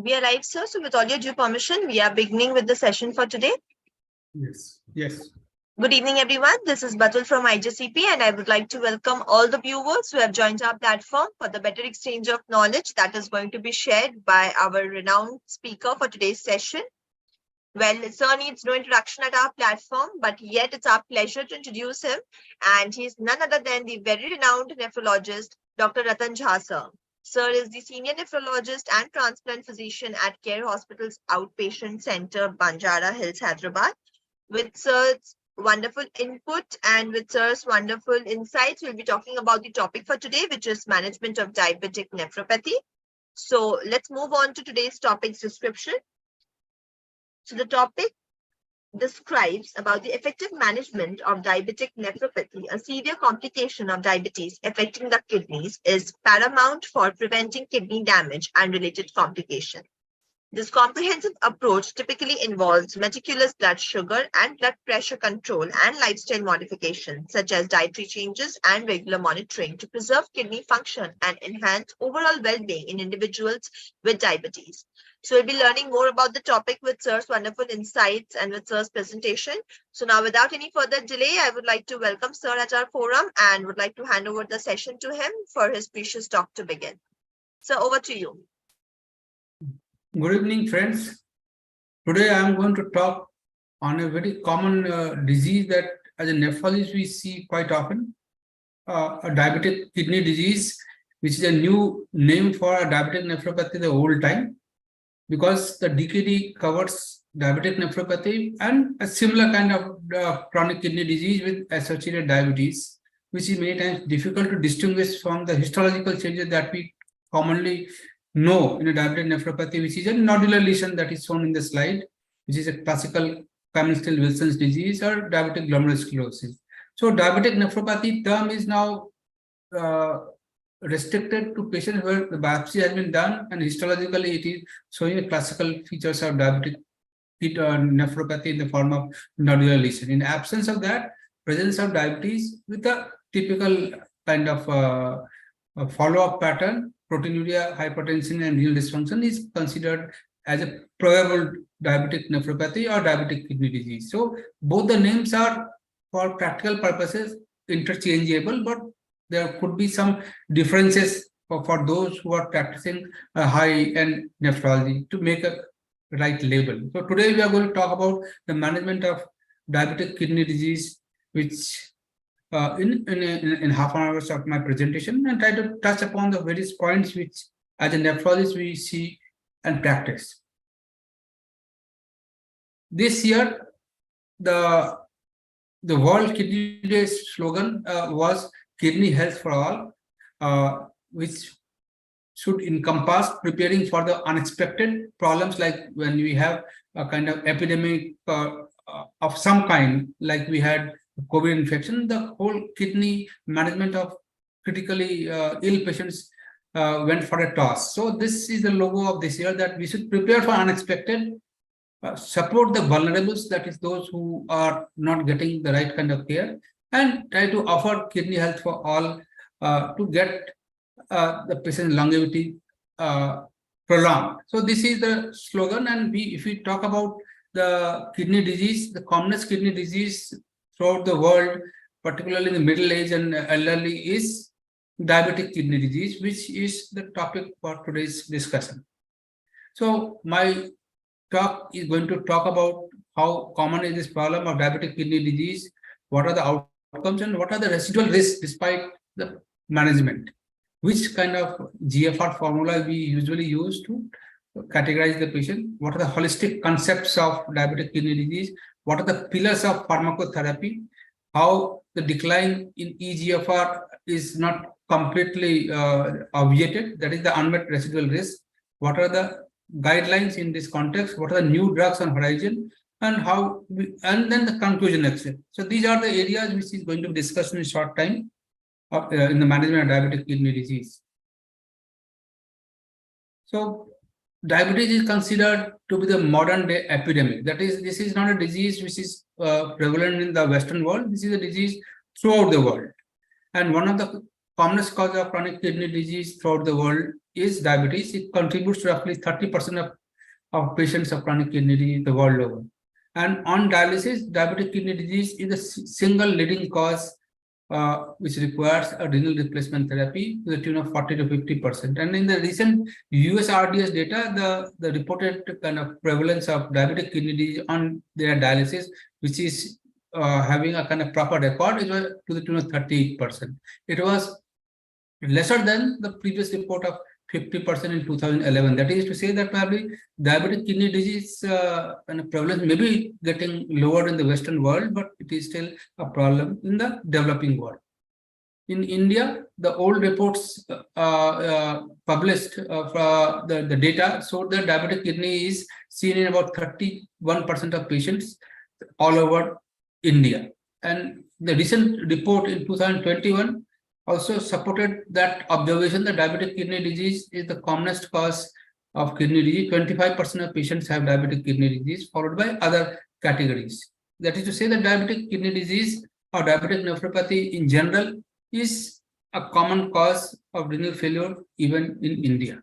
We are live, sir. So with all your due permission, we are beginning with the session for today. Yes. Yes. Good evening, everyone. This is Batul from IJCP, and I would like to welcome all the viewers who have joined our platform for the better exchange of knowledge that is going to be shared by our renowned speaker for today's session. Well, sir needs no introduction at our platform, but yet it's our pleasure to introduce him. And he is none other than the very renowned nephrologist, Dr. Ratan Jha, sir. Sir is the senior nephrologist and transplant physician at Care Hospital's Outpatient Center, Banjara Hills, Hyderabad. With sir's wonderful input and with sir's wonderful insights, we'll be talking about the topic for today, which is management of diabetic nephropathy. So let's move on to today's topic's description. So the topic describes about the effective management of diabetic nephropathy, a severe complication of diabetes affecting the kidneys, is paramount for preventing kidney damage and related complications. This comprehensive approach typically involves meticulous blood sugar and blood pressure control and lifestyle modifications, such as dietary changes and regular monitoring to preserve kidney function and enhance overall well-being in individuals with diabetes. So we'll be learning more about the topic with sir's wonderful insights and with sir's presentation. So now, without any further delay, I would like to welcome sir at our forum and would like to hand over the session to him for his precious talk to begin. So over to you. Good evening, friends. Today I am going to talk on a very common disease that as a nephrologist we see quite often, a diabetic kidney disease, which is a new name for a diabetic nephropathy the old time, because the DKD covers diabetic nephropathy and a similar kind of chronic kidney disease with associated diabetes, which is many times difficult to distinguish from the histological changes that we commonly know in a diabetic nephropathy, which is a nodular lesion that is shown in the slide, which is a classical Camilleri-Wilson's disease or diabetic glomerulosclerosis. So diabetic nephropathy term is now restricted to patients where the biopsy has been done and histologically it is showing a classical features of diabetic nephropathy in the form of nodular lesion. In absence of that, presence of diabetes with a typical kind of follow-up pattern, proteinuria, hypertension, and renal dysfunction is considered as a probable diabetic nephropathy or diabetic kidney disease. So both the names are, for practical purposes, interchangeable, but there could be some differences for those who are practicing a high-end nephrology to make a right label. So today we are going to talk about the management of diabetic kidney disease, which in half an hour of my presentation, and try to touch upon the various points which as a nephrologist we see and practice. This year, the World Kidney Day slogan was Kidney Health for All, which should encompass preparing for the unexpected problems, like when we have a kind of epidemic of some kind, like we had COVID infection, the whole kidney management of critically ill patients went for a toss. So this is the logo of this year, that we should prepare for unexpected, support the vulnerables, that is those who are not getting the right kind of care, and try to offer kidney health for all to get the patient's longevity prolonged. So this is the slogan, and if we talk about the kidney disease, the commonest kidney disease throughout the world, particularly in the middle age and elderly, is diabetic kidney disease, which is the topic for today's discussion. So my talk is going to talk about how common is this problem of diabetic kidney disease, what are the outcomes, and what are the residual risks despite the management, which kind of GFR formula we usually use to categorize the patient, what are the holistic concepts of diabetic kidney disease, what are the pillars of pharmacotherapy, how the decline in eGFR is not completely obviated, that is the unmet residual risk, what are the guidelines in this context, what are the new drugs on horizon, and and then the conclusion, etc. So these are the areas which is going to be discussed in a short time in the management of diabetic kidney disease. So diabetes is considered to be the modern day epidemic. That is, this is not a disease which is prevalent in the Western world. This is a disease throughout the world. And one of the commonest causes of chronic kidney disease throughout the world is diabetes. It contributes roughly 30% of patients of chronic kidney disease the world over. And on dialysis, diabetic kidney disease is the single leading cause which requires a renal replacement therapy to the tune of 40 to 50%. And in the recent USRDS data, the reported kind of prevalence of diabetic kidney disease on their dialysis, which is having a kind of proper record, is to the tune of 38%. It was lesser than the previous report of 50% in 2011. That is to say that probably diabetic kidney disease kind of prevalence may be getting lower in the Western world, but it is still a problem in the developing world. In India, the old reports published the data showed that diabetic kidney is seen in about 31% of patients all over India. And the recent report in 2021 also supported that observation that diabetic kidney disease is the commonest cause of kidney disease. 25% of patients have diabetic kidney disease, followed by other categories. That is to say that diabetic kidney disease or diabetic nephropathy in general is a common cause of renal failure even in India.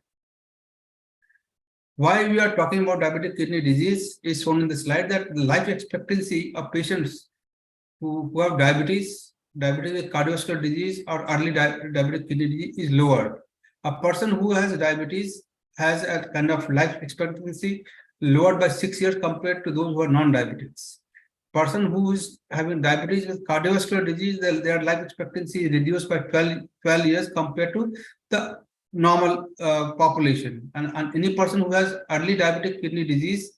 Why we are talking about diabetic kidney disease is shown in the slide, that the life expectancy of patients who have diabetes with cardiovascular disease or early diabetic kidney disease is lower. A person who has diabetes has a kind of life expectancy lowered by 6 years compared to those who are non-diabetics. Person who is having diabetes with cardiovascular disease, their life expectancy is reduced by 12 years compared to the normal population. And any person who has early diabetic kidney disease,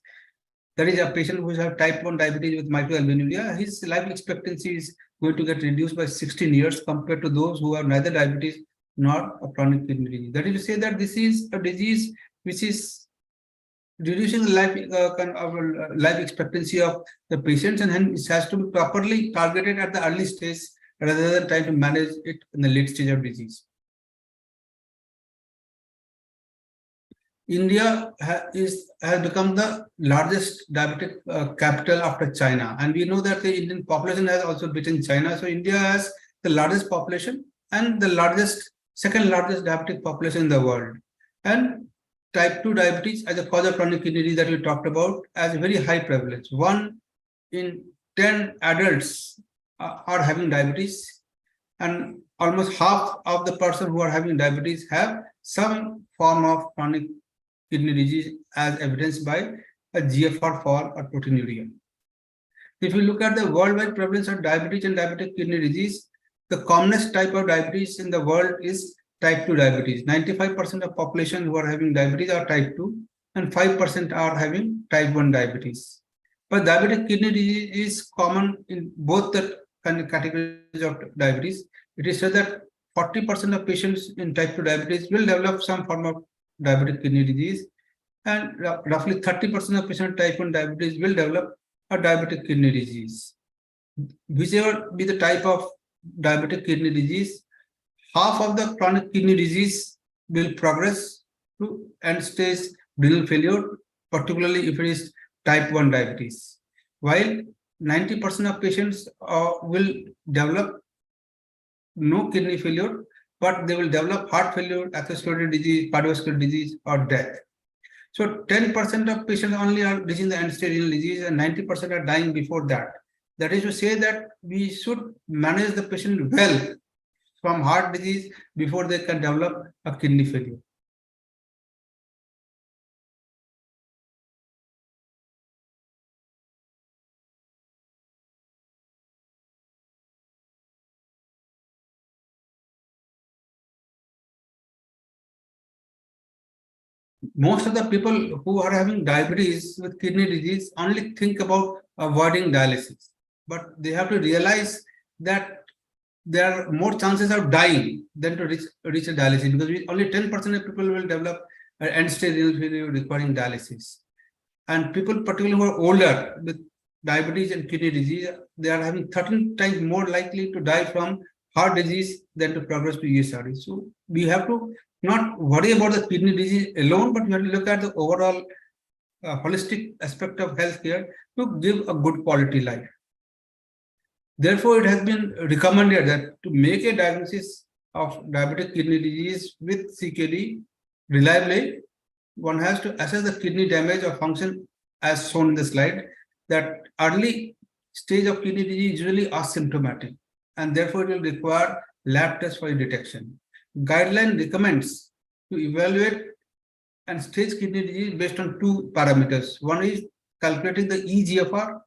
that is a patient who has type 1 diabetes with microalbuminuria, his life expectancy is going to get reduced by 16 years compared to those who have neither diabetes nor a chronic kidney disease. That is to say that this is a disease which is reducing the life expectancy of the patients, and hence it has to be properly targeted at the early stage rather than trying to manage it in the late stage of disease. India has become the largest diabetic capital after China, and we know that the Indian population has also beaten China. So India has the largest population and the second largest diabetic population in the world. And type 2 diabetes as a cause of chronic kidney disease that we talked about has a very high prevalence. 1 in 10 adults are having diabetes, and almost half of the person who are having diabetes have some form of chronic kidney disease as evidenced by a GFR fall or proteinuria. If you look at the worldwide prevalence of diabetes and diabetic kidney disease, the commonest type of diabetes in the world is type 2 diabetes. 95% of population who are having diabetes are type 2, and 5% are having type 1 diabetes. But diabetic kidney disease is common in both the categories of diabetes. It is said that 40% of patients in type 2 diabetes will develop some form of diabetic kidney disease, and roughly 30% of patients with type 1 diabetes will develop a diabetic kidney disease. Whichever be the type of diabetic kidney disease, half of the chronic kidney disease will progress to end-stage renal failure, particularly if it is type 1 diabetes, while 90% of patients will develop no kidney failure, but they will develop heart failure, atherosclerotic disease, cardiovascular disease, or death. So 10% of patients only are reaching the end-stage renal disease, and 90% are dying before that. That is to say that we should manage the patient well from heart disease before they can develop a kidney failure. Most of the people who are having diabetes with kidney disease only think about avoiding dialysis, but they have to realize that there are more chances of dying than to reach a dialysis, because only 10% of people will develop an end-stage renal failure requiring dialysis. And people, particularly who are older with diabetes and kidney disease, they are having 13 times more likely to die from heart disease than to progress to ESRD. So we have to not worry about the kidney disease alone, but we have to look at the overall holistic aspect of healthcare to give a good quality life. Therefore, it has been recommended that to make a diagnosis of diabetic kidney disease with CKD, reliably, one has to assess the kidney damage or function as shown in the slide. That early stage of kidney disease is usually asymptomatic, and therefore it will require lab tests for detection. Guideline recommends to evaluate and stage kidney disease based on two parameters. One is calculating the eGFR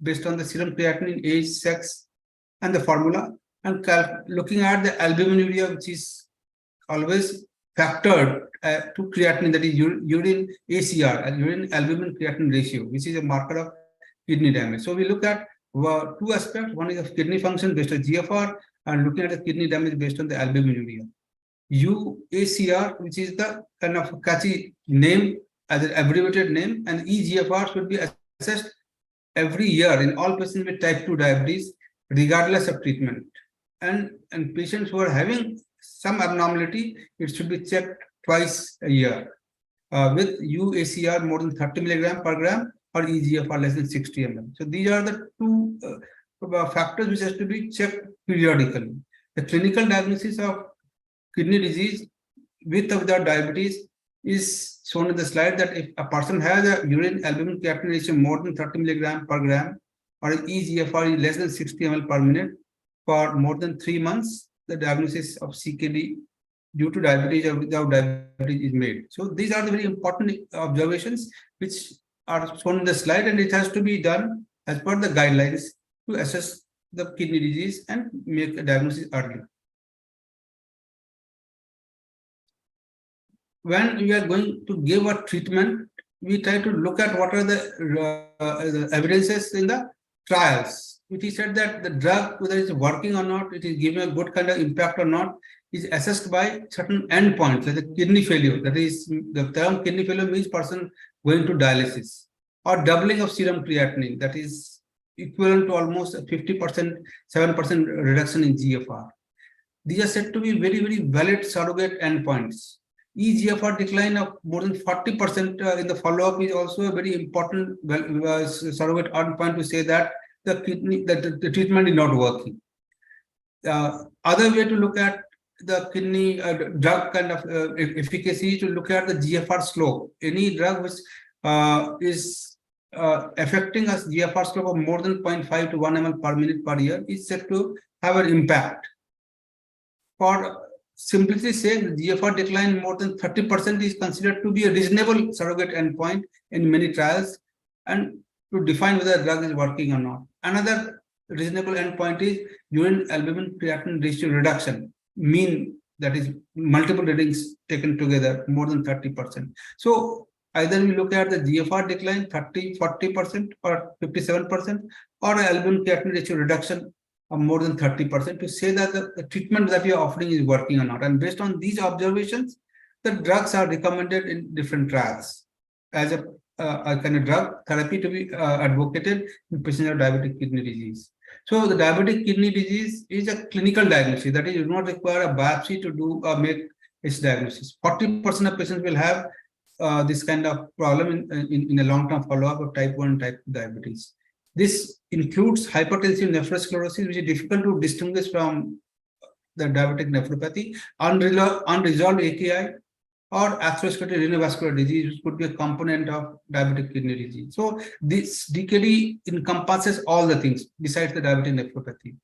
based on the serum creatinine, age, sex, and the formula, and looking at the albuminuria, which is always factored to creatinine, that is urine ACR, urine albumin creatinine ratio, which is a marker of kidney damage. So we look at two aspects. One is of kidney function based on GFR, and looking at the kidney damage based on the albuminuria. UACR, which is the kind of catchy name as an abbreviated name, and eGFR should be assessed every year in all patients with type 2 diabetes, regardless of treatment. And patients who are having some abnormality, it should be checked twice a year with UACR more than 30 milligram per gram or eGFR less than 60 ml. So these are the two factors which has to be checked periodically. The clinical diagnosis of kidney disease with or without diabetes is shown in the slide, that if a person has a urine albumin creatinine ratio more than 30 milligram per gram or eGFR is less than 60 ml per minute for more than 3 months, the diagnosis of CKD due to diabetes or without diabetes is made. So these are the very important observations which are shown in the slide, and it has to be done as per the guidelines to assess the kidney disease and make a diagnosis early. When we are going to give a treatment, we try to look at what are the evidences in the trials. It is said that the drug, whether it's working or not, it is giving a good kind of impact or not, is assessed by certain endpoints, like the kidney failure. That is, the term kidney failure means person going to dialysis, or doubling of serum creatinine, that is equivalent to almost 50%, 7% reduction in GFR. These are said to be very, very valid surrogate endpoints. eGFR decline of more than 40% in the follow-up is also a very important surrogate endpoint to say that the treatment is not working. Other way to look at the kidney drug kind of efficacy, to look at the GFR slope. Any drug which is affecting us GFR slope of more than 0.5 to 1 ml per minute per year is said to have an impact. For simplicity sake, the GFR decline more than 30% is considered to be a reasonable surrogate endpoint in many trials, and to define whether the drug is working or not. Another reasonable endpoint is urine albumin creatinine ratio reduction, mean, that is multiple readings taken together, more than 30%. So either we look at the GFR decline 30, 40% or 57%, or albumin creatinine ratio reduction of more than 30% to say that the treatment that we are offering is working or not. And based on these observations, the drugs are recommended in different trials as a kind of drug therapy to be advocated in patients with diabetic kidney disease. So the diabetic kidney disease is a clinical diagnosis, that is, you do not require a biopsy to do make its diagnosis. 40% of patients will have this kind of problem in a long-term follow-up of type 1 type 2 diabetes. This includes hypertensive nephrosclerosis, which is difficult to distinguish from the diabetic nephropathy, unresolved AKI, or atherosclerotic renovascular disease, which could be a component of diabetic kidney disease. So this DKD encompasses all the things besides the diabetic nephropathy.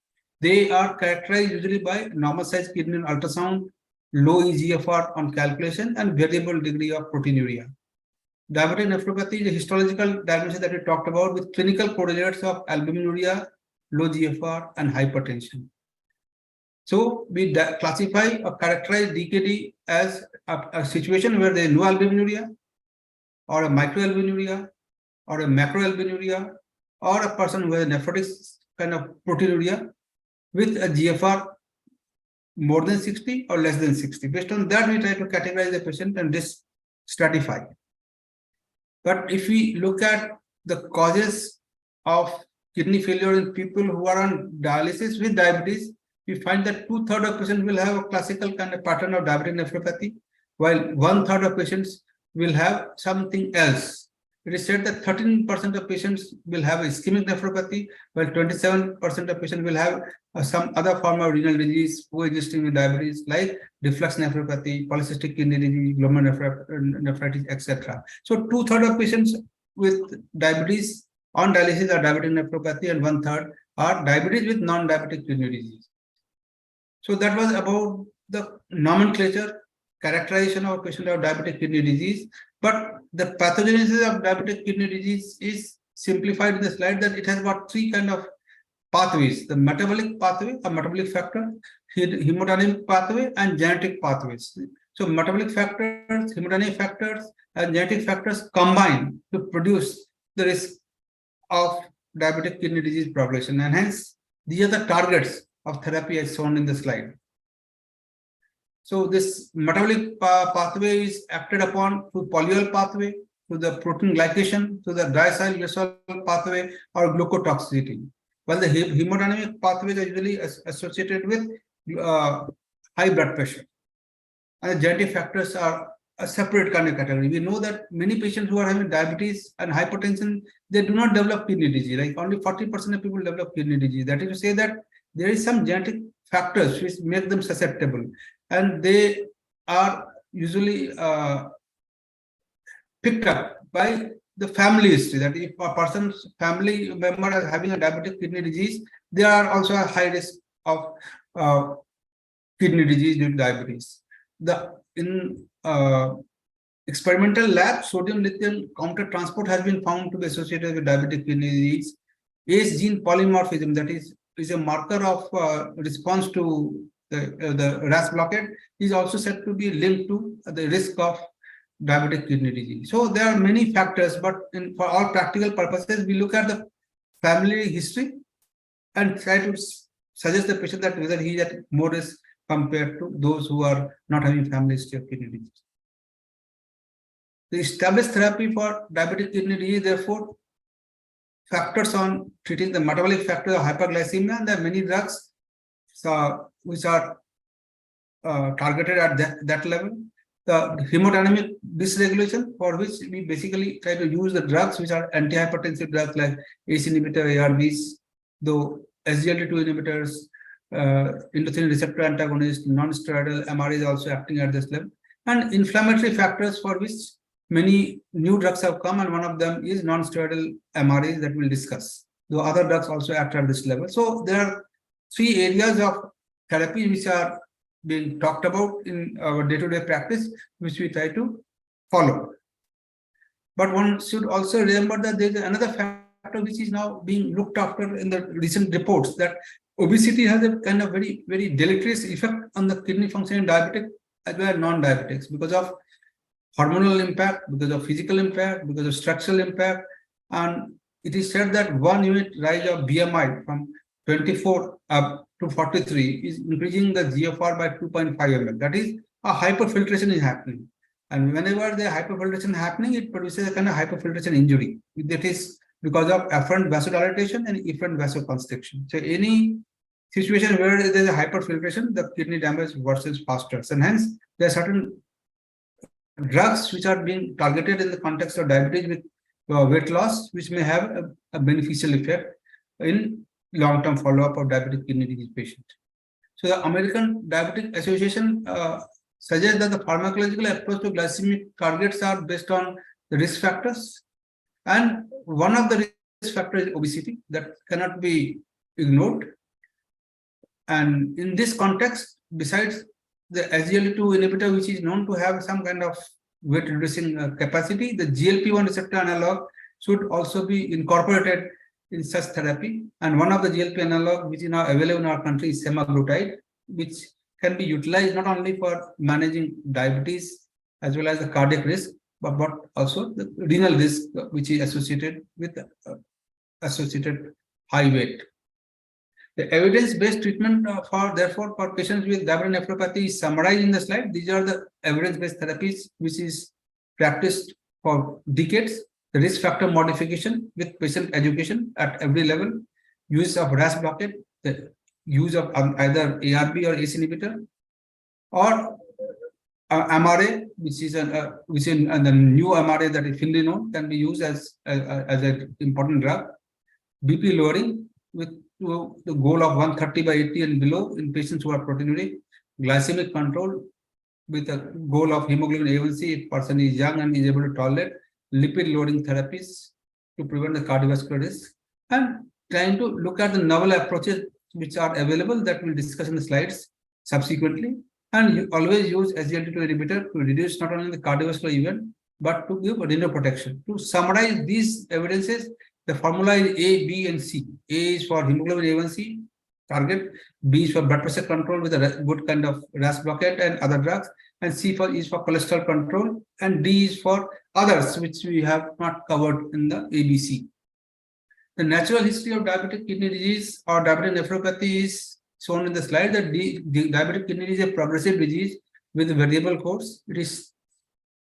They are characterized usually by normal size kidney on ultrasound, low eGFR on calculation, and variable degree of proteinuria. Diabetic nephropathy is a histological diagnosis that we talked about with clinical correlates of albuminuria, low GFR, and hypertension. So we classify or characterize DKD as a situation where there is no albuminuria, or a microalbuminuria, or a macroalbuminuria, or a person who has a nephrotic kind of proteinuria with a GFR more than 60 or less than 60. Based on that, we try to categorize the patient and stratify. But if we look at the causes of kidney failure in people who are on dialysis with diabetes, we find that 2/3 of patients will have a classical kind of pattern of diabetic nephropathy, while 1/3 of patients will have something else. it is said that 13% of patients will have ischemic nephropathy, while 27% of patients will have some other form of renal disease coexisting with diabetes, like reflux nephropathy, polycystic kidney disease, glomerulonephritis, etc. So 2/3 of patients with diabetes on dialysis are diabetic nephropathy, and 1/3 are diabetes with non-diabetic kidney disease. So that was about the nomenclature, characterization of a patient of diabetic kidney disease. But the pathogenesis of diabetic kidney disease is simplified in the slide that it has got three kind of pathways: the metabolic pathway, a metabolic factor, hemodynamic pathway, and genetic pathways. So metabolic factors, hemodynamic factors, and genetic factors combine to produce the risk of diabetic kidney disease progression, and hence these are the targets of therapy as shown in the slide. So this metabolic pathway is acted upon through polyol pathway, through the protein glycation, through the diacyl pathway, or glucotoxicity. While the hemodynamic pathways are usually associated with high blood pressure. And the genetic factors are a separate kind of category. We know that many patients who are having diabetes and hypertension, they do not develop kidney disease. Like only 40% of people develop kidney disease. That is to say that there is some genetic factors which make them susceptible, and they are usually picked up by the family history. That if a person's family member is having a diabetic kidney disease, they are also a high risk of kidney disease due to diabetes. In experimental lab, sodium lithium counter transport has been found to be associated with diabetic kidney disease. ACE gene polymorphism, that is a marker of response to the RAS blockade, is also said to be linked to the risk of diabetic kidney disease. So there are many factors, but for all practical purposes, we look at the family history and try to suggest the patient that whether he is at more risk compared to those who are not having family history of kidney disease. The established therapy for diabetic kidney disease, therefore, factors on treating the metabolic factor of hyperglycemia, and there are many drugs which are targeted at that level. The hemodynamic dysregulation, for which we basically try to use the drugs which are antihypertensive drugs like ACE inhibitor, ARBs, though SGLT2 inhibitors, endothelin receptor antagonist, non-steroidal MR is also acting at this level, and inflammatory factors for which many new drugs have come, and one of them is non-steroidal MRAs that we'll discuss. Though other drugs also act at this level. So there are three areas of therapy which are being talked about in our day-to-day practice, which we try to follow. But one should also remember that there is another factor which is now being looked after in the recent reports, that obesity has a kind of very, very deleterious effect on the kidney function in diabetic as well as non-diabetics, because of hormonal impact, because of physical impact, because of structural impact. And it is said that 1 unit rise of BMI from 24 up to 43 is increasing the GFR by 2.5 ml. That is, a hyperfiltration is happening. And whenever the hyperfiltration is happening, it produces a kind of hyperfiltration injury. That is because of afferent vasodilatation and efferent vasoconstriction. So any situation where there is a hyperfiltration, the kidney damage worsens faster. And hence, there are certain drugs which are being targeted in the context of diabetes with weight loss, which may have a beneficial effect in long-term follow-up of diabetic kidney disease patients. So the American Diabetic Association suggests that the pharmacological approach to glycemic targets are based on the risk factors. And one of the risk factors is obesity, that cannot be ignored. And in this context, besides the SGLT2 inhibitor, which is known to have some kind of weight reducing capacity, the GLP-1 receptor analog should also be incorporated in such therapy. And one of the GLP analog which is now available in our country is semaglutide, which can be utilized not only for managing diabetes as well as the cardiac risk, but also the renal risk, which is associated with associated high weight. The evidence-based treatment therefore for patients with diabetic nephropathy is summarized in the slide. These are the evidence-based therapies which is practiced for decades. The risk factor modification with patient education at every level, use of RAS blockade, the use of either ARB or ACE inhibitor, or MRA, which is the new MRA that is finerenone, can be used as an important drug. BP lowering with the goal of 130/80 and below in patients who are proteinuria. Glycemic control with a goal of hemoglobin A1C if person is young and is able to tolerate. Lipid lowering therapies to prevent the cardiovascular risk, and trying to look at the novel approaches which are available that we'll discuss in the slides subsequently. And you always use SGLT2 inhibitor to reduce not only the cardiovascular event but to give renal protection. To summarize these evidences, the formula is A, B, and C. A is for hemoglobin A1C target, B is for blood pressure control with a good kind of RAS blockade and other drugs, and C is for cholesterol control, and D is for others which we have not covered in the ABC. The natural history of diabetic kidney disease or diabetic nephropathy is shown in the slide. That diabetic kidney disease is a progressive disease with a variable course. It is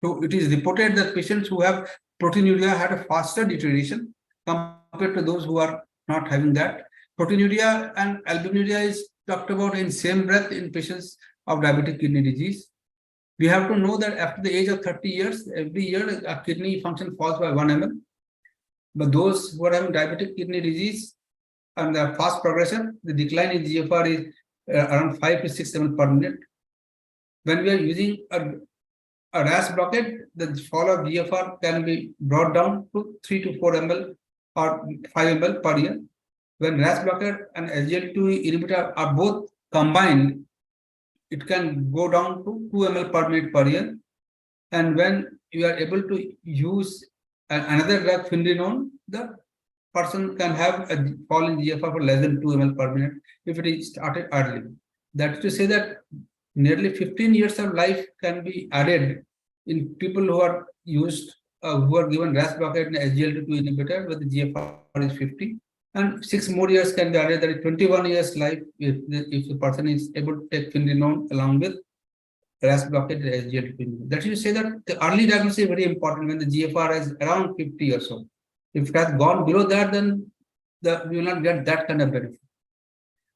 reported that patients who have proteinuria had a faster deterioration compared to those who are not having that. Proteinuria and albuminuria is talked about in same breath in patients of diabetic kidney disease. We have to know that after the age of 30 years, every year a kidney function falls by 1 ml. But those who are having diabetic kidney disease and the fast progression, the decline in GFR is around 5 to 6 ml per minute. When we are using a RAS blockade, the fall of GFR can be brought down to 3 to 4 ml or 5 ml per year. When RAS blockade and SGLT2 inhibitor are both combined, it can go down to 2 ml per minute per year. And when you are able to use another drug, finerenone, the person can have a fall in GFR for less than 2 ml per minute if it is started early. That is to say that nearly 15 years of life can be added in people who are used, who are given RAS blockade and SGLT2 inhibitor with the GFR is 50. And 6 more years can be added, that is 21 years life if the person is able to take finerenone along with RAS blockade and SGLT2. That is to say that the early diagnosis is very important when the GFR is around 50 or so. If it has gone below that, then we will not get that kind of benefit.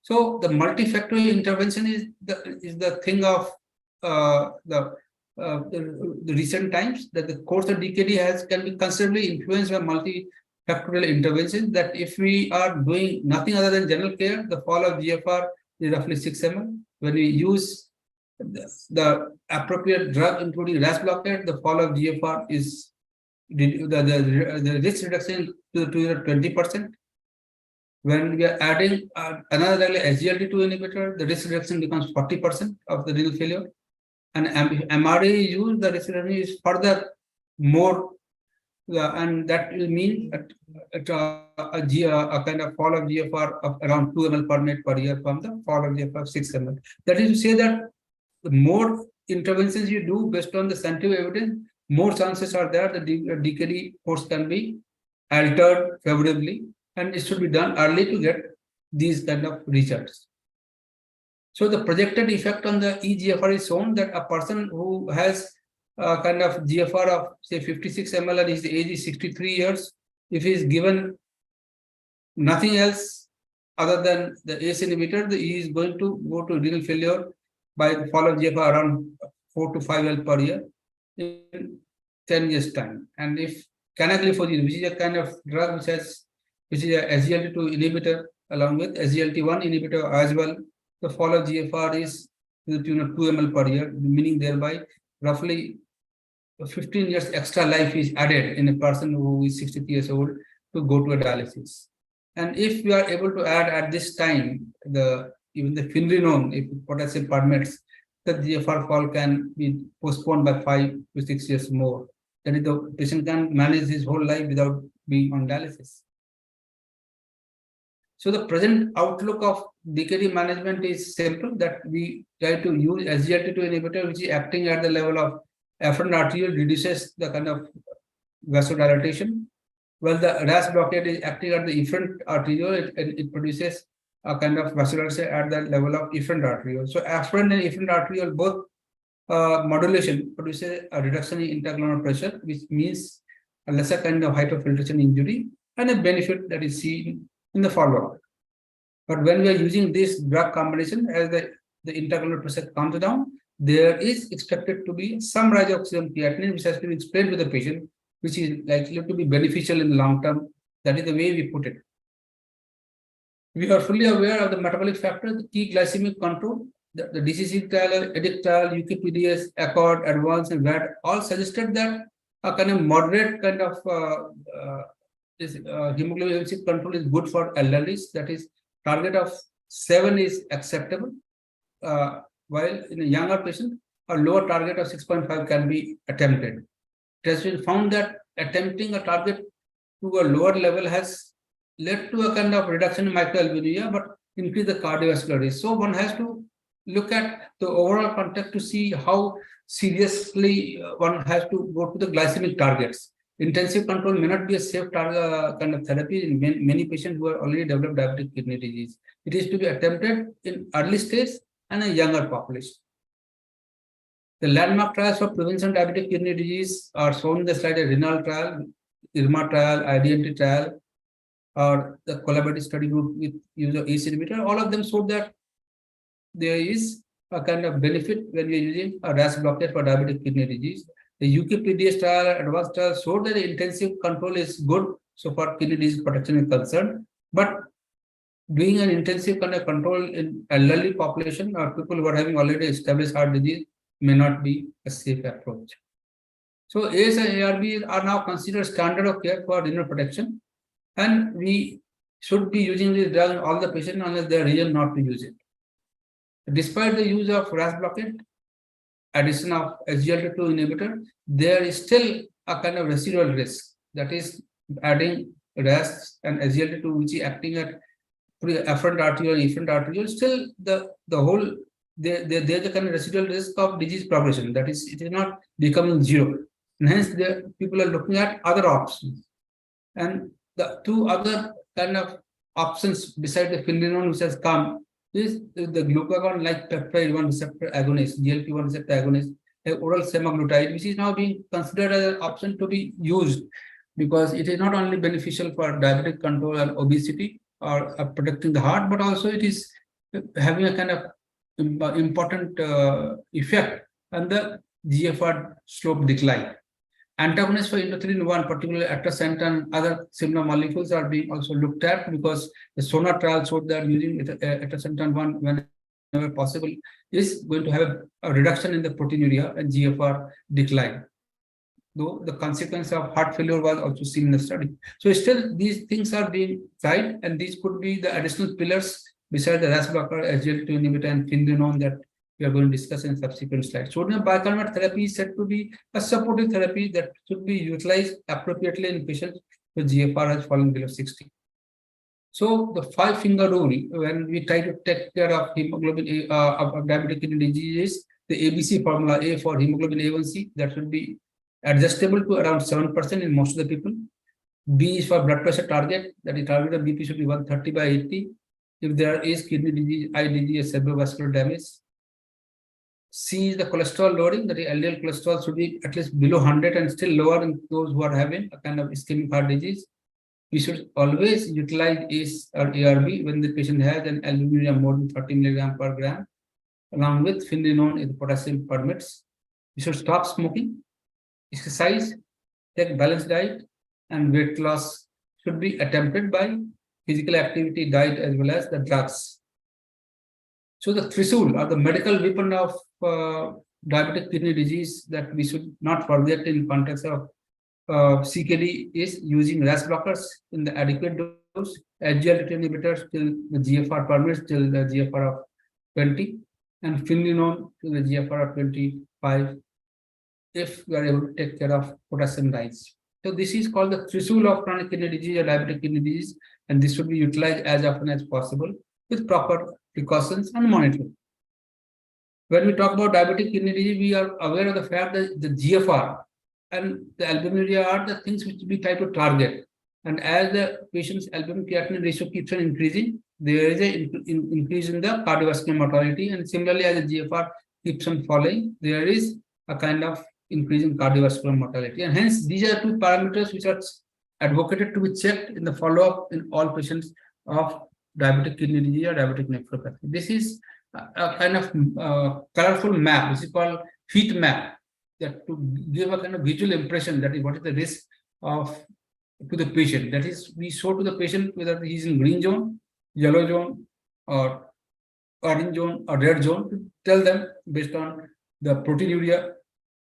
So the multifactorial intervention is the thing of the recent times, that the course of DKD can be considerably influenced by multifactorial interventions. That if we are doing nothing other than general care, the fall of GFR is roughly 6 ml. When we use the appropriate drug, including RAS blockade, the fall of GFR is the risk reduction to 20%. When we are adding another drug like SGLT2 inhibitor, the risk reduction becomes 40% of the renal failure. And MRA is used, the risk reduction is further more, and that will mean a kind of fall of GFR of around 2 ml per minute per year from the fall of GFR of 6 ml. That is to say that the more interventions you do based on the scientific evidence, more chances are there that the DKD course can be altered favorably, and it should be done early to get these kind of results. So the projected effect on the eGFR is shown that a person who has a kind of GFR of say 56 ml and his age is 63 years, if he is given nothing else other than the ACE inhibitor, he is going to go to renal failure by the fall of GFR around 4 to 5 ml per year in 10 years time. And if canagliflozin, which is a kind of drug which is a SGLT2 inhibitor along with SGLT1 inhibitor as well, the fall of GFR is to the tune of 2 ml per year, meaning thereby roughly 15 years extra life is added in a person who is 63 years old to go to a dialysis. And if we are able to add at this time even the finerenone, if potassium permits, the GFR fall can be postponed by 5 to 6 years more. That is, the patient can manage his whole life without being on dialysis. So the present outlook of DKD management is simple, that we try to use SGLT2 inhibitor, which is acting at the level of afferent arteriole, reduces the kind of vasodilatation. Well, the RAS blockade is acting at the efferent arteriole, it produces a kind of vasodilatation at the level of efferent arteriole. So afferent and efferent arteriole both modulation produces a reduction in interglomerular pressure, which means a lesser kind of hyperfiltration injury and a benefit that is seen in the follow-up. But when we are using this drug combination, as the interglomerular pressure comes down, there is expected to be some rise of serum creatinine, which has to be explained to the patient, which is likely to be beneficial in the long term. That is the way we put it. We are fully aware of the metabolic factors, the key glycemic control, the DCC trial, EDIC trial, UKPDS, ACCORD, ADVANCE, and VAD all suggested that a kind of moderate kind of hemoglobin A1C control is good for elderly. That is, target of 7 is acceptable, while in a younger patient, a lower target of 6.5 can be attempted. It has been found that attempting a target to a lower level has led to a kind of reduction in microalbuminuria, but increase the cardiovascular risk. So one has to look at the overall context to see how seriously one has to go to the glycemic targets. Intensive control may not be a safe target, kind of therapy in many patients who are already developed diabetic kidney disease. It is to be attempted in early stage and a younger population. The landmark trials for prevention of diabetic kidney disease are shown in the slide: a renal trial, IRMA trial, IDNT trial, or the collaborative study group with use of ACE inhibitor. All of them showed that there is a kind of benefit when we are using a RAS blockade for diabetic kidney disease. The UKPDS trial, advanced trial showed that the intensive control is good so far kidney disease protection is concerned, but doing an intensive kind of control in elderly population or people who are having already established heart disease may not be a safe approach. So ACE and ARB are now considered standard of care for renal protection, and we should be using this drug in all the patients unless there is reason not to use it. Despite the use of RAS blockade, addition of SGLT2 inhibitor, there is still a kind of residual risk. That is, adding RAS and SGLT2, which is acting at afferent arteriole and efferent arteriole, still the whole there's a kind of residual risk of disease progression. That is, it is not becoming zero. And hence, people are looking at other options. And the two other kind of options beside the finerenone which has come is the glucagon-like peptide 1 receptor agonist, GLP-1 receptor agonist, oral semaglutide, which is now being considered as an option to be used because it is not only beneficial for diabetic control and obesity or protecting the heart, but also it is having a kind of important effect on the GFR slope decline. Antagonists for endothelin-1, particularly atrasentan and other similar molecules, are being also looked at because the SONA trial showed that using atrasentan-1 whenever possible is going to have a reduction in the proteinuria and GFR decline. Though the consequence of heart failure was also seen in the study. So still these things are being tried, and these could be the additional pillars besides the RAS blocker, SGLT2 inhibitor, and finerenone that we are going to discuss in subsequent slides. Sodium bicarbonate therapy is said to be a supportive therapy that should be utilized appropriately in patients with GFR has fallen below 60. So the 5-finger rule, when we try to take care of hemoglobin of diabetic kidney disease, the ABC formula: A for hemoglobin A1C, that should be adjustable to around 7% in most of the people. B is for blood pressure target, that is target of BP should be 130/80. If there is kidney disease, eye disease, cerebrovascular damage. C is the cholesterol loading, that is LDL cholesterol should be at least below 100 and still lower in those who are having a kind of ischemic heart disease. We should always utilize ACE or ARB when the patient has an albuminuria more than 30 milligram per gram, along with finerenone if the potassium permits. We should stop smoking, exercise, take balanced diet, and weight loss should be attempted by physical activity, diet, as well as the drugs. So the threshold or the medical weapon of diabetic kidney disease that we should not forget in context of CKD is using RAS blockers in the adequate dose, SGLT2 inhibitors till the GFR permits till the GFR of 20, and finerenone till the GFR of 25, if we are able to take care of potassium rise. So this is called the threshold of chronic kidney disease or diabetic kidney disease, and this should be utilized as often as possible with proper precautions and monitoring. When we talk about diabetic kidney disease, we are aware of the fact that the GFR and the albuminuria are the things which we try to target. And as the patient's albumin creatinine ratio keeps on increasing, there is an increase in the cardiovascular mortality. And similarly, as the GFR keeps on falling, there is a kind of increase in cardiovascular mortality. And hence, these are two parameters which are advocated to be checked in the follow-up in all patients of diabetic kidney disease or diabetic nephropathy. This is a kind of colorful map, which is called heat map, that to give a kind of visual impression that is what is the risk of to the patient. That is, we show to the patient whether he's in green zone, yellow zone, or orange zone or red zone, to tell them based on the proteinuria,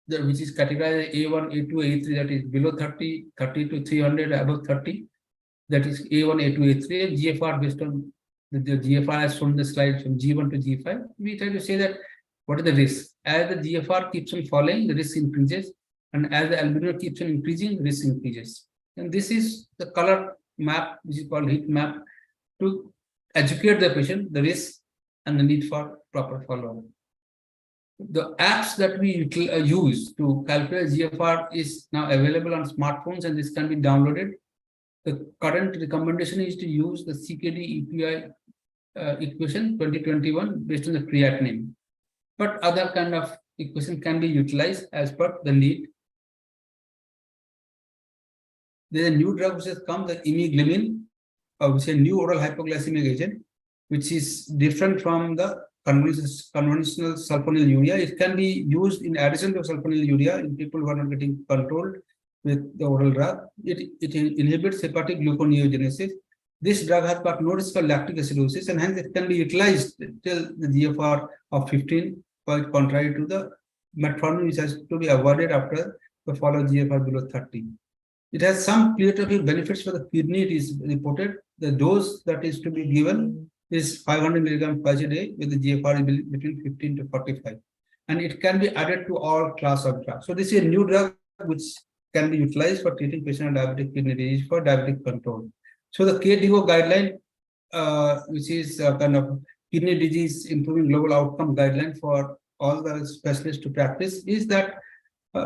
which is categorized as A1, A2, A3, that is below 30, 30 to 300, above 30, that is A1, A2, A3, and GFR based on the GFR as shown in the slide from G1 to G5. We try to say that what is the risk. As the GFR keeps on falling, the risk increases, and as the albumin keeps on increasing, the risk increases. And this is the color map, which is called heat map, to educate the patient the risk and the need for proper follow-up. The apps that we use to calculate GFR is now available on smartphones, and this can be downloaded. The current recommendation is to use the CKD-EPI equation 2021 based on the creatinine, but other kind of equation can be utilized as per the need. There is a new drug which has come, the imiglamin, which is a new oral hypoglycemic agent, which is different from the conventional sulfonylurea. It can be used in addition to sulfonylurea in people who are not getting controlled with the oral drug. It inhibits hepatic gluconeogenesis. This drug has got no risk of lactic acidosis, and hence it can be utilized till the GFR of 15, quite contrary to the metformin, which has to be avoided after the follow GFR below 30. It has some curative benefits for the kidney. It is reported. The dose that is to be given is 500 milligrams twice a day with the GFR between 15 to 45. And it can be added to all class of drugs. So this is a new drug which can be utilized for treating patient with diabetic kidney disease for diabetic control. So the KDOQI guideline, which is a kind of kidney disease improving global outcome guideline for all the specialists to practice, is that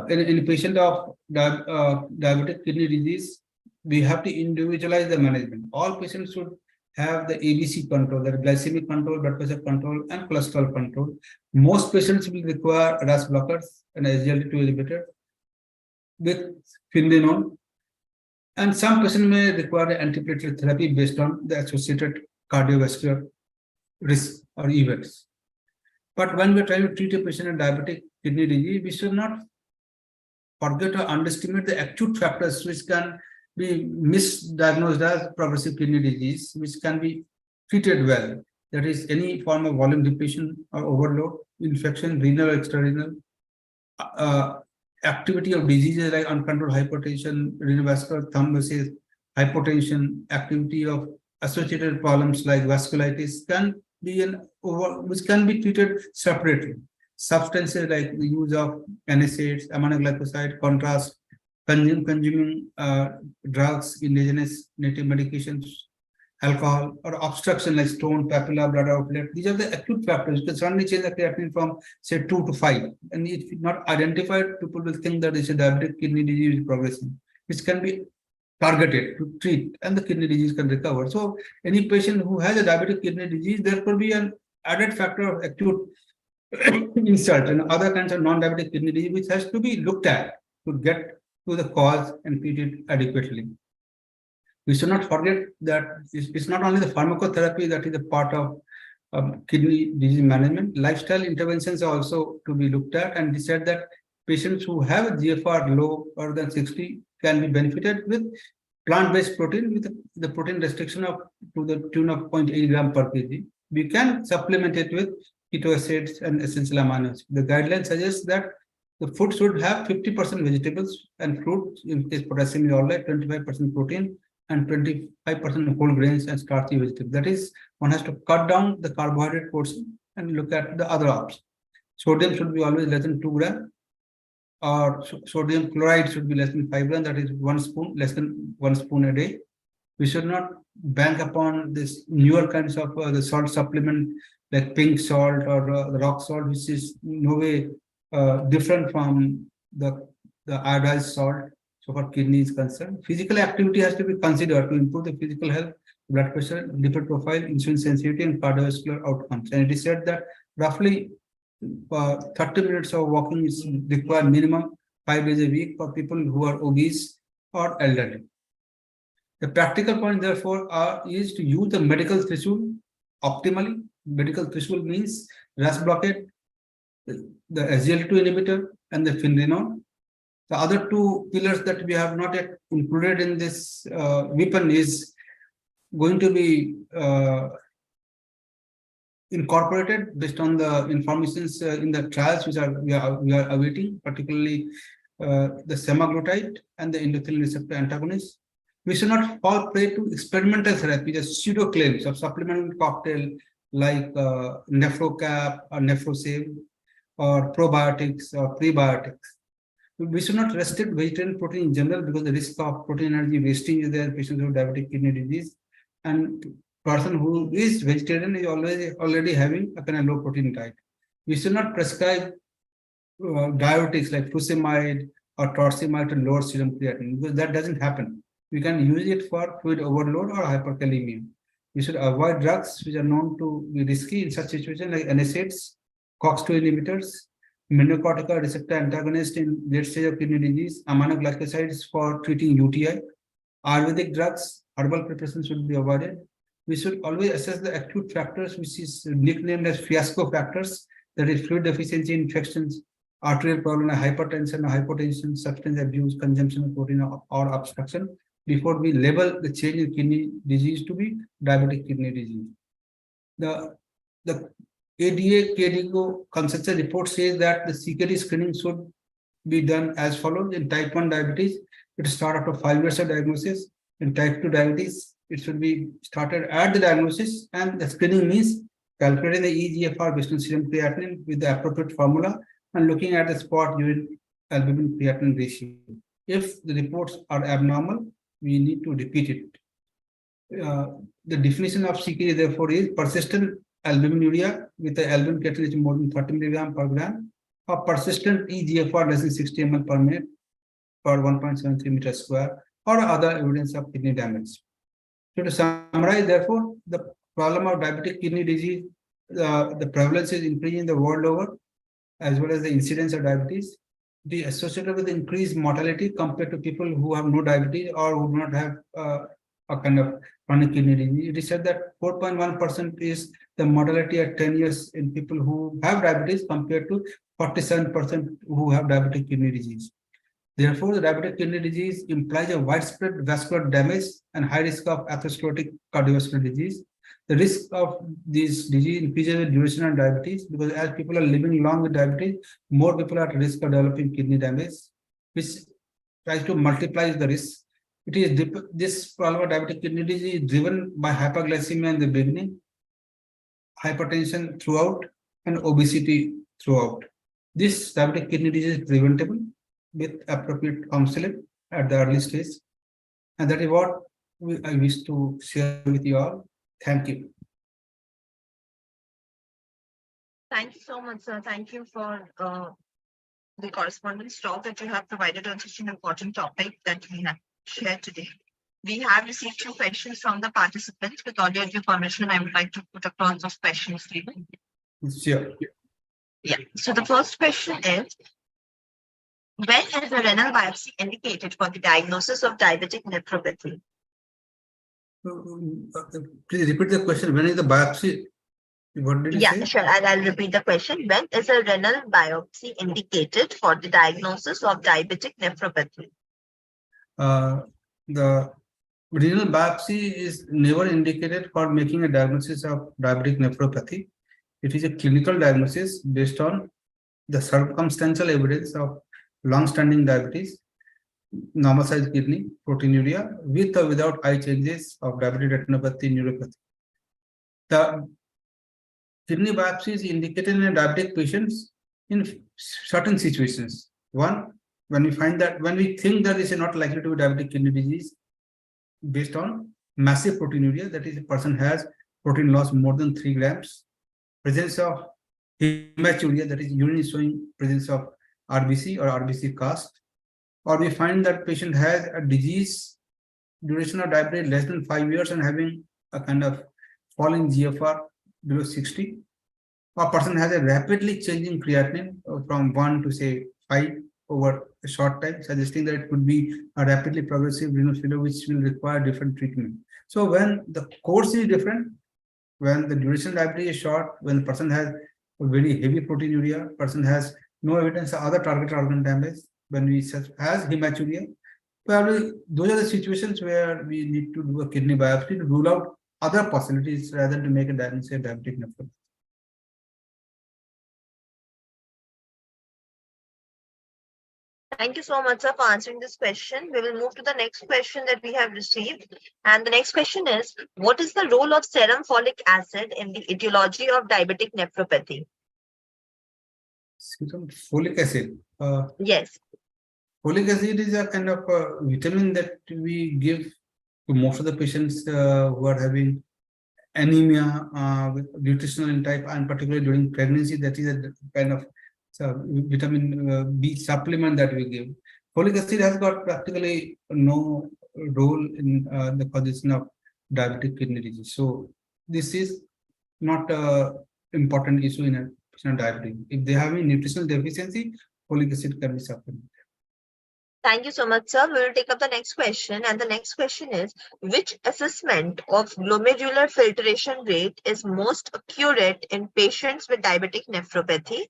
in a patient of diabetic kidney disease, we have to individualize the management. All patients should have the ABC control, that glycemic control, blood pressure control, and cholesterol control. Most patients will require RAS blockers and SGLT2 inhibitor with finerenone, and some patients may require antiplatelet therapy based on the associated cardiovascular risk or events. But when we're trying to treat a patient with diabetic kidney disease, we should not forget or underestimate the acute factors which can be misdiagnosed as progressive kidney disease, which can be treated well. That is, any form of volume depletion or overload, infection, renal or extrarenal, activity of diseases like uncontrolled hypertension, renovascular thrombosis, hypotension, activity of associated problems like vasculitis can be which can be treated separately. Substances like the use of NSAIDs, aminoglycoside, contrast, consuming drugs, indigenous native medications, alcohol, or obstruction like stone, papilla, blood outlet. These are the acute factors. You can suddenly change the creatinine from, say, 2 to 5. And if not identified, people will think that it's a diabetic kidney disease is progressing, which can be targeted to treat, and the kidney disease can recover. So any patient who has a diabetic kidney disease, there could be an added factor of acute insult and other kinds of non-diabetic kidney disease, which has to be looked at to get to the cause and treat it adequately. We should not forget that it's not only the pharmacotherapy that is a part of kidney disease management. Lifestyle interventions are also to be looked at, and we said that patients who have a GFR lower than 60 can be benefited with plant-based protein with the protein restriction of to the tune of 0.8 gram per kg. We can supplement it with keto acids and essential amino acids. The guideline suggests that the food should have 50% vegetables and fruits, in case potassium is all right, 25% protein, and 25% whole grains and starchy vegetables. That is, one has to cut down the carbohydrate portion and look at the other options. Sodium should be always less than 2 grams, or sodium chloride should be less than 5 grams, that is 1 spoon, less than 1 spoon a day. We should not bank upon this newer kinds of the salt supplement like pink salt or the rock salt, which is no way different from the iodized salt. So for kidney is concerned, physical activity has to be considered to improve the physical health, blood pressure, lipid profile, insulin sensitivity, and cardiovascular outcomes. And it is said that roughly 30 minutes of walking is required minimum 5 days a week for people who are obese or elderly. The practical point, therefore, is to use the medical threshold optimally medical threshold means RAS blockade, the SGLT2 inhibitor, and the finerenone. The other two pillars that we have not yet included in this weapon is going to be incorporated based on the informations in the trials which we are awaiting, particularly the semaglutide and the endothelin receptor antagonist. We should not fall prey to experimental therapy, the pseudo claims of supplemental cocktail like Nephrocap or Nephrosave or probiotics or prebiotics. We should not restrict vegetarian protein in general because the risk of protein energy wasting is there in patients with diabetic kidney disease. And person who is vegetarian is already having a kind of low protein diet. We should not prescribe diuretics like furosemide or torsemide to lower serum creatinine because that doesn't happen. We can use it for fluid overload or hyperkalemia. We should avoid drugs which are known to be risky in such situations like NSAIDs, COX-2 inhibitors, mineralocorticoid receptor antagonist in late stage of kidney disease, aminoglycosides for treating UTI, Ayurvedic drugs, herbal preparations should be avoided. We should always assess the acute factors, which is nicknamed as fiasco factors, that is fluid deficiency, infections, arterial problem, hypertension, hypotension, substance abuse, consumption of protein, or obstruction, before we label the change in kidney disease to be diabetic kidney disease. The ADA KDOQI consensus report says that the CKD screening should be done as follows. In type 1 diabetes, it starts after 5 years of diagnosis. In type 2 diabetes, it should be started at the diagnosis, and the screening means calculating the eGFR based on serum creatinine with the appropriate formula and looking at the spot urine albumin creatinine ratio. If the reports are abnormal, we need to repeat it. The definition of CKD therefore is persistent albuminuria with the albumin creatinine more than 30 mg per gram, or persistent eGFR less than 60 ml per minute per 1.73 meters square, or other evidence of kidney damage. So to summarize, therefore, the problem of diabetic kidney disease, the prevalence is increasing the world over, as well as the incidence of diabetes. It is associated with increased mortality compared to people who have no diabetes or who do not have a kind of chronic kidney disease. It is said that 4.1% is the mortality at 10 years in people who have diabetes compared to 47% who have diabetic kidney disease. Therefore, the diabetic kidney disease implies a widespread vascular damage and high risk of atherosclerotic cardiovascular disease. The risk of this disease increases with duration of diabetes because as people are living long with diabetes, more people are at risk of developing kidney damage, which tries to multiply the risk. It is this problem of diabetic kidney disease is driven by hyperglycemia in the beginning, hypertension throughout, and obesity throughout. This diabetic kidney disease is preventable with appropriate counseling at the early stage. And that is what I wish to share with you all. Thank you. Thank you so much, sir. Thank you for the correspondence talk that you have provided on such an important topic that we have shared today. We have received 2 questions from the participants. With all your permission, I would like to put across those questions to you. Sure. Yeah. So the first question is, when is a renal biopsy indicated for the diagnosis of diabetic nephropathy? Please repeat the question. When is the biopsy? What did you say? Yeah, sure. I'll repeat the question. When is a renal biopsy indicated for the diagnosis of diabetic nephropathy? The renal biopsy is never indicated for making a diagnosis of diabetic nephropathy. It is a clinical diagnosis based on the circumstantial evidence of long-standing diabetes, normal size kidney, proteinuria, with or without eye changes of diabetic retinopathy, neuropathy. The kidney biopsy is indicated in diabetic patients in certain situations. One, when we think that this is not likely to be diabetic kidney disease based on massive proteinuria, that is, a person has protein loss more than 3 grams, presence of hematuria, that is, urine is showing presence of RBC or RBC cast, or we find that patient has a disease duration of diabetes less than 5 years and having a kind of falling GFR below 60, or person has a rapidly changing creatinine from 1 to say 5 over a short time, suggesting that it could be a rapidly progressive renal failure which will require different treatment. So when the course is different, when the duration of diabetes is short, when the person has a very heavy proteinuria, person has no evidence of other target organ damage, when we such as hematuria, probably those are the situations where we need to do a kidney biopsy to rule out other possibilities rather than to make a diagnosis of diabetic nephropathy. Thank you so much, sir, for answering this question. We will move to the next question that we have received. And the next question is, what is the role of serum folic acid in the etiology of diabetic nephropathy? Serum folic acid. Yes. Folic acid is a kind of vitamin that we give to most of the patients who are having anemia with nutritional in type, and particularly during pregnancy. That is a kind of vitamin B supplement that we give. Folic acid has got practically no role in the causation of diabetic kidney disease. So this is not a important issue in a patient diabetes. If they have a nutritional deficiency, folic acid can be supplemented. Thank you so much, sir. We will take up the next question. And the next question is, which assessment of glomerular filtration rate is most accurate in patients with diabetic nephropathy?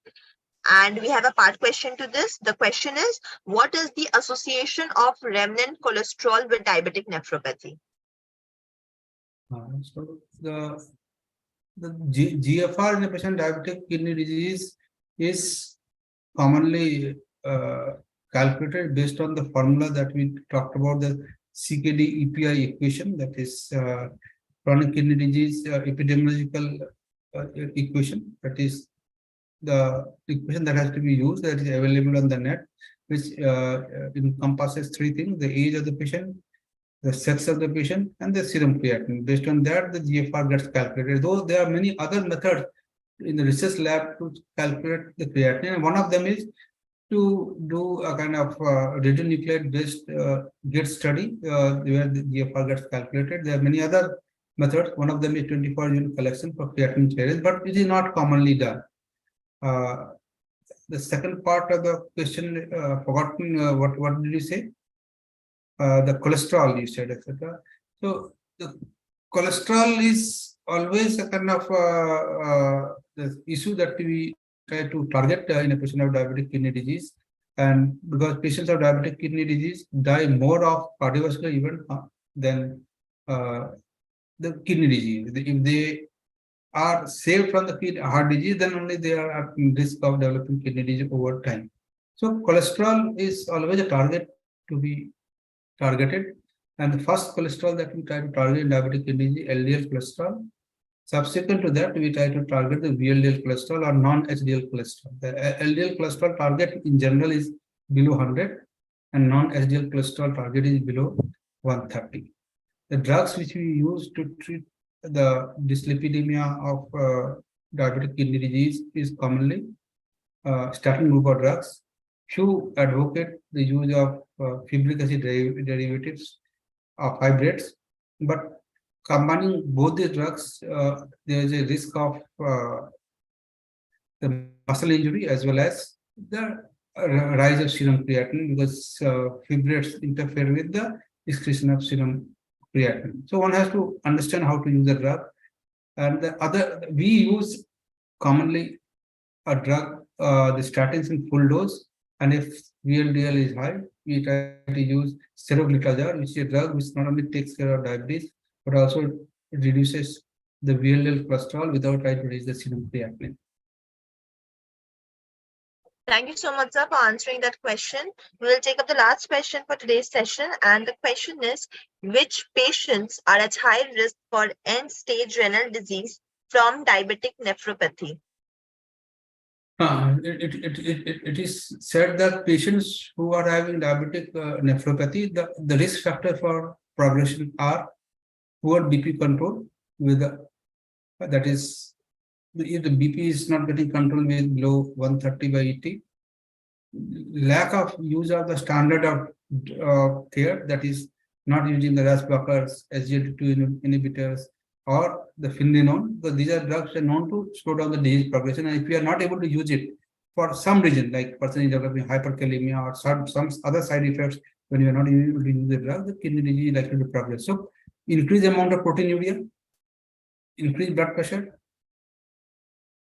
And we have a part question to this. The question is, what is the association of remnant cholesterol with diabetic nephropathy? So the GFR in a patient diabetic kidney disease is commonly calculated based on the formula that we talked about, the CKD-EPI equation, that is chronic kidney disease epidemiological equation. That is the equation that has to be used, that is available on the net, which encompasses three things: the age of the patient, the sex of the patient, and the serum creatinine. Based on that, the GFR gets calculated. Though there are many other methods in the research lab to calculate the creatinine, and one of them is to do a kind of radionuclide based GIT study where the GFR gets calculated. There are many other methods. One of them is 24-unit collection for creatinine clearance, but it is not commonly done. The second part of the question, forgotten, what did you say? The cholesterol, you said, etc. So the cholesterol is always a kind of the issue that we try to target in a patient of diabetic kidney disease, and because patients of diabetic kidney disease die more of cardiovascular event than the kidney disease. If they are saved from the heart disease, then only they are at risk of developing kidney disease over time. So cholesterol is always a target to be targeted, and the first cholesterol that we try to target in diabetic kidney disease, LDL cholesterol. Subsequent to that, we try to target the VLDL cholesterol or non-HDL cholesterol. The LDL cholesterol target in general is below 100, and non-HDL cholesterol target is below 130. The drugs which we use to treat the dyslipidemia of diabetic kidney disease is commonly statin group of drugs. Few advocate the use of fibric acid derivatives of fibrates, but combining both the drugs, there is a risk of the muscle injury as well as the rise of serum creatinine, because fibrates interfere with the excretion of serum creatinine. So one has to understand how to use the drug. And the other, we use commonly a drug, the statins in full dose, and if VLDL is high, we try to use seroglitazar, which is a drug which not only takes care of diabetes, but also reduces the VLDL cholesterol without trying to reduce the serum creatinine. Thank you so much, sir, for answering that question. We will take up the last question for today's session. And the question is, which patients are at high risk for end-stage renal disease from diabetic nephropathy? It is said that patients who are having diabetic nephropathy, the risk factor for progression are poor BP control with that is, if the BP is not getting controlled with below 130 by 80, lack of use of the standard of care, that is not using the RAS blockers, SGLT2 inhibitors, or the findenone, because these are drugs that are known to slow down the disease progression. And if we are not able to use it for some reason, like person is developing hyperkalemia or some other side effects, when you are not able to use the drug, the kidney disease is likely to progress. So increased amount of proteinuria, increased blood pressure,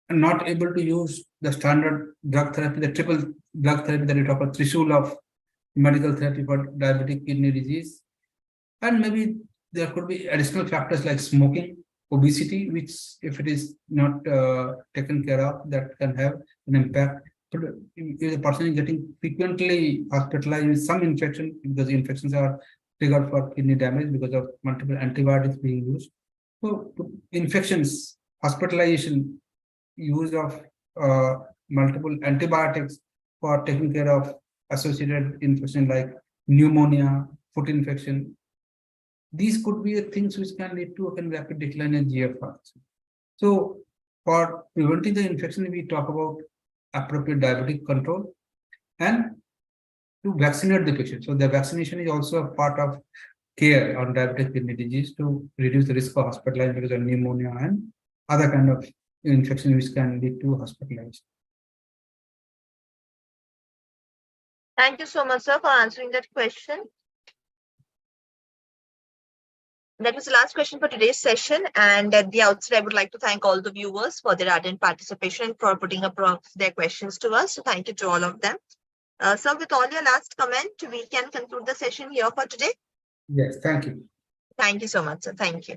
and not able to use the standard drug therapy, the triple drug therapy that we talk about, threshold of medical therapy for diabetic kidney disease. And maybe there could be additional factors like smoking, obesity, which if it is not taken care of, that can have an impact. But if the person is getting frequently hospitalized with some infection, because infections are triggered for kidney damage because of multiple antibiotics being used. So infections, hospitalization, use of multiple antibiotics for taking care of associated infection like pneumonia, foot infection. These could be the things which can lead to a rapid decline in GFR. So for preventing the infection, we talk about appropriate diabetic control and to vaccinate the patient. So the vaccination is also a part of care on diabetic kidney disease to reduce the risk of hospitalization because of pneumonia and other kind of infection which can lead to hospitalization. Thank you so much, sir, for answering that question. That was the last question for today's session. And at the outset, I would like to thank all the viewers for their ardent participation, for putting up their questions to us. So thank you to all of them. So with all your last comment, we can conclude the session here for today. Yes, thank you. Thank you so much, sir. Thank you.